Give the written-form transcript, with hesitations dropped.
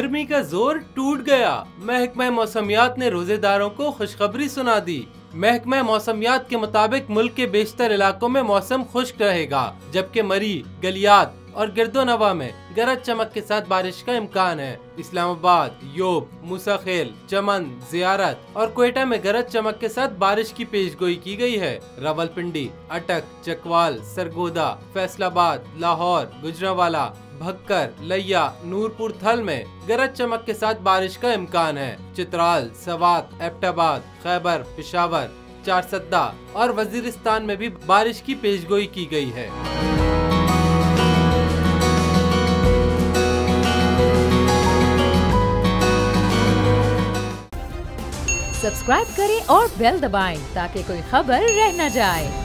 गर्मी का जोर टूट गया। महकमा मौसमियात ने रोजेदारों को खुशखबरी सुना दी। महकमा मौसमियात के मुताबिक मुल्क के बेशतर इलाकों में मौसम खुश्क रहेगा, जबकि मरी, गलियात और गिरदोनवा में गरज चमक के साथ बारिश का इम्कान है। इस्लामाबाद, योब, मूसाखेल, चमन, जियारत और क्वेटा में गरज चमक के साथ बारिश की पेशगोई की गई है। रावलपिंडी, अटक, चकवाल, सरगोदा, फैसलाबाद, लाहौर, गुजरांवाला, भक्कर, लिया, नूरपुर थल में गरज चमक के साथ बारिश का इम्कान है। चित्राल, सवात, एबटाबाद, खैबर, पेशावर, चारसद्दा और वजीरिस्तान में भी बारिश की पेशगोई की गई है। सब्सक्राइब करें और बेल दबाएं ताकि कोई खबर रह न जाए।